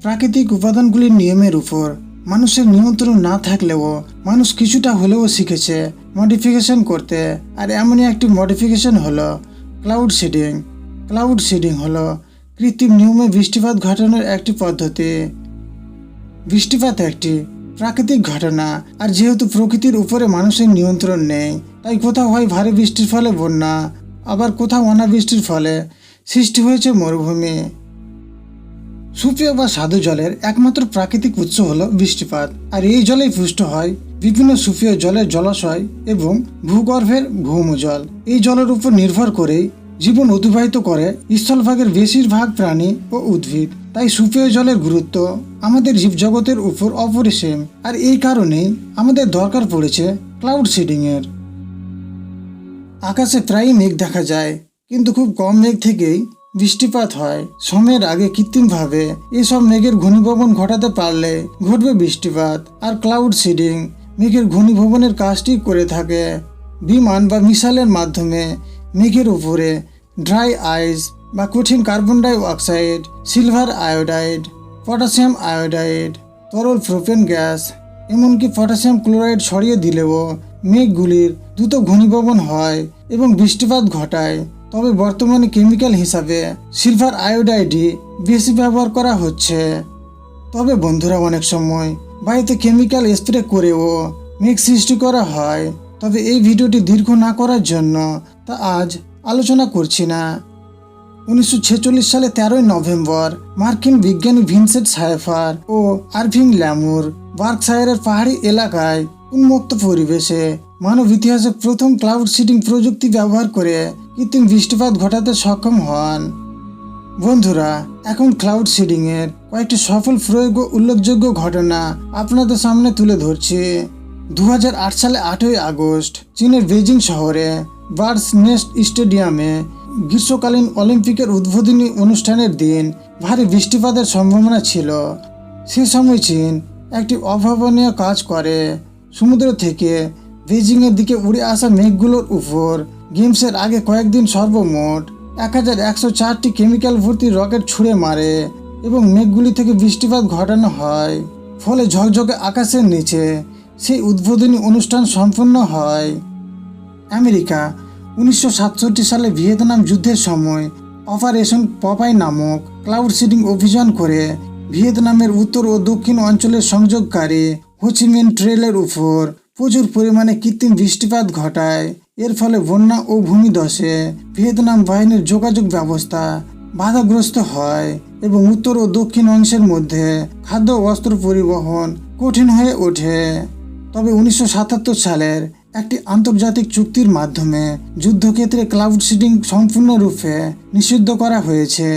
প্রাকৃতিক উপাদানগুলির নিয়মের উপর মানুষের নিয়ন্ত্রণ না থাকলেও মানুষ কিছুটা হলেও শিখেছে মডিফিকেশন করতে। আর এমনই একটি মডিফিকেশন হলো ক্লাউড সিডিং। ক্লাউড সিডিং হলো কৃত্রিম নিয়মে বৃষ্টিপাত ঘটানোর একটি পদ্ধতি। বৃষ্টিপাত একটি প্রাকৃতিক ঘটনা, আর যেহেতু প্রকৃতির উপরে মানুষের নিয়ন্ত্রণ নেই, তাই কোথাও হয় ভারী বৃষ্টির ফলে বন্যা, আবার কোথাও অনাবৃষ্টির ফলে সৃষ্টি হয়েছে মরুভূমি। সুপেয় বা স্বাদু জলের একমাত্র প্রাকৃতিক উৎস হলো বৃষ্টিপাত, আর এই জলেই পুষ্ট হয় বিভিন্ন সুপেয় জলের জলাশয় এবং ভূগর্ভের ভৌমজল। এই জলের উপর নির্ভর করেই জীবন অতিবাহিত করে স্থলভাগের বেশিরভাগ প্রাণী ও উদ্ভিদ। তাই সুপেয় জলের গুরুত্ব আমাদের জীবজগতের উপর অপরিসীম, আর এই কারণেই আমাদের দরকার পড়েছে ক্লাউড সিডিংয়ের। আকাশে প্রায়ই মেঘ দেখা যায়, কিন্তু খুব কম মেঘ থেকেই বৃষ্টিপাত হয়। সময়ের আগে কৃত্রিমভাবে এসব মেঘের ঘনীভবন ঘটাতে পারলে ঘটবে বৃষ্টিপাত। আর ক্লাউড সিডিং মেঘের ঘনীভবনের কাজটি করে থাকে। বিমান বা মিসাইলের মাধ্যমে মেঘের উপরে ড্রাই আইস বা কঠিন carbon dioxide, silver iodide, potassium iodide, তরল প্রোপেন গ্যাস, এমনকি পটাশিয়াম ক্লোরাইড ছড়িয়ে দিলেও মেঘগুলির দ্রুত ঘনীভবন হয় এবং বৃষ্টিপাত ঘটায়। তবে বর্তমানে কেমিক্যাল হিসাবে সিলভার আয়োডাইডই বেশি ব্যবহার করা হচ্ছে। তবে বন্ধুরা, অনেক সময় বাড়িতে কেমিক্যাল স্প্রে করেও মেঘ সৃষ্টি করা হয়। তবে এই ভিডিওটি দীর্ঘ না করার জন্য তা আজ আলোচনা করছি না। 1946 সালে 13 নভেম্বর মার্কিন বিজ্ঞানী ভিনসেন্ট সাইফার ও আরভিং ল্যামুর বার্কশায়ারের পাহাড়ি এলাকায় উন্মুক্ত পরিবেশে মানব ইতিহাসে প্রথম ক্লাউড সিডিং প্রযুক্তি ব্যবহার করে কৃত্রিম বৃষ্টিপাত ঘটাতে সক্ষম হন। বন্ধুরা, এখন ক্লাউড সিডিংয়ের কয়েকটি সফল প্রয়োগ ও উল্লেখযোগ্য ঘটনা আপনাদের সামনে তুলে ধরছি। 2008 সালে 8ই আগস্ট চীনের বেজিং শহরে বার্ডস নেস্ট স্টেডিয়ামে গ্রীষ্মকালীন অলিম্পিকের উদ্বোধনী অনুষ্ঠানের দিন ভারী বৃষ্টিপাতের সম্ভাবনা ছিল। সে সময় চীন একটি অভাবনীয় কাজ করে। সমুদ্র থেকে বেজিংয়ের দিকে উড়ে আসা মেঘগুলোর উপর গেমসের আগে কয়েকদিন সর্বমোট 1104টি কেমিক্যাল ভর্তি রকেট ছুঁড়ে মারে এবং মেঘগুলি থেকে বৃষ্টিপাত ঘটানো হয়। ফলে ঝকঝকে আকাশের নিচে সেই উদ্বোধনী অনুষ্ঠান সম্পন্ন হয়। আমেরিকা 1967 সালে ভিয়েতনাম যুদ্ধের সময় অপারেশন পপাই নামক ক্লাউড সিডিং অভিযান করে ভিয়েতনামের উত্তর ও দক্ষিণ অঞ্চলের সংযোগকারী হোচিমিন ট্রেলের উপর প্রচুর পরিমাণে কৃত্রিম বৃষ্টিপাত ঘটায়। এর ফলে বন্যা ও ভূমিধসে ভিয়েতনাম বাহিনীর যোগাযোগ ব্যবস্থা বাধাগ্রস্ত হয় এবং উত্তর ও দক্ষিণ অংশের মধ্যে খাদ্য অস্ত্র পরিবহন কঠিন হয়ে ওঠে। তবে 1977 সালের একটি আন্তর্জাতিক চুক্তির মাধ্যমে যুদ্ধক্ষেত্রে ক্লাউড সিডিং সম্পূর্ণরূপে নিষিদ্ধ করা হয়েছে।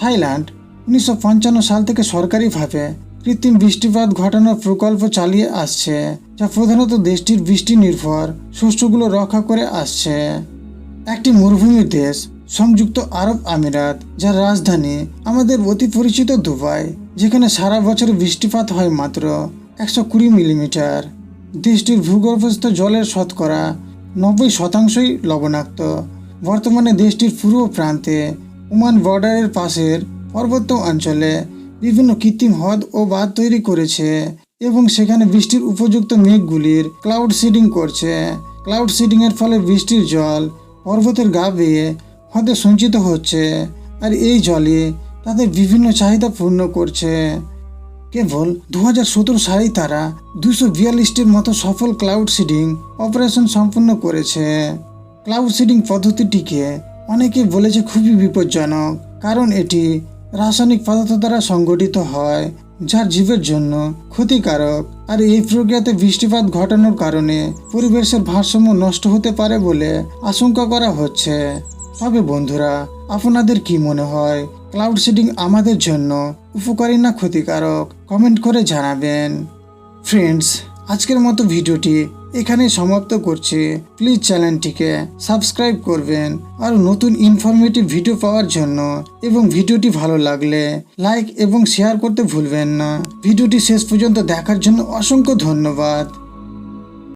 থাইল্যান্ড 1955 সাল থেকে সরকারিভাবে কৃত্রিম বৃষ্টিপাত ঘটানোর প্রকল্প চালিয়ে আসছে, যা প্রধানত দেশটির বৃষ্টি নির্ভর শস্যগুলো রক্ষা করে আসছে। একটি মরুভূমির দেশ সংযুক্ত আরব আমিরাত, যার রাজধানী আমাদের অতি পরিচিত দুবাই, যেখানে সারা বছর বৃষ্টিপাত হয় মাত্র 120 মিলিমিটার। দেশটির ভূগর্ভস্থ জলের শতকরা 90% লবণাক্ত। বর্তমানে দেশটির পূর্ব প্রান্তে ওমান বর্ডারের পাশের পার্বত্য অঞ্চলে বিভিন্ন কৃত্রিম হ্রদ ও বাঁধ তৈরি করেছে এবং সেখানে বৃষ্টির উপযুক্ত মেঘগুলির ক্লাউড সিডিং করছে। ক্লাউড সিডিংয়ের ফলে বৃষ্টির জল পর্বতের গা বেয়ে হ্রদে সঞ্চিত হচ্ছে, আর এই জলই তাদের বিভিন্ন চাহিদা পূর্ণ করছে। কেবল 2017 সালেই তারা 242টির মতো সফল ক্লাউড সিডিং অপারেশন সম্পন্ন করেছে। ক্লাউড সিডিং পদ্ধতিটিকে অনেকে বলেছে খুবই বিপজ্জনক, কারণ এটি রাসায়নিক পদার্থ দ্বারা সংগঠিত হয়, যা জীবের জন্য ক্ষতিকারক। আর এই প্রক্রিয়াতে বৃষ্টিপাত ঘটানোর কারণে পরিবেশের ভারসাম্য নষ্ট হতে পারে বলে আশঙ্কা করা হচ্ছে। তবে বন্ধুরা, আপনাদের কি মনে হয়, ক্লাউড সিডিং আমাদের জন্য উপকারী না ক্ষতিকারক? কমেন্ট করে জানাবেন। ফ্রেন্ডস, আজকের মতো ভিডিওটি এখানে সমাপ্ত করছি। প্লিজ চ্যানেলটিকে সাবস্ক্রাইব করবেন আর নতুন ইনফরমেটিভ ভিডিও পাওয়ার জন্য, এবং ভিডিওটি ভালো লাগলে লাইক এবং শেয়ার করতে ভুলবেন না। ভিডিওটি শেষ পর্যন্ত দেখার জন্য অসংখ্য ধন্যবাদ।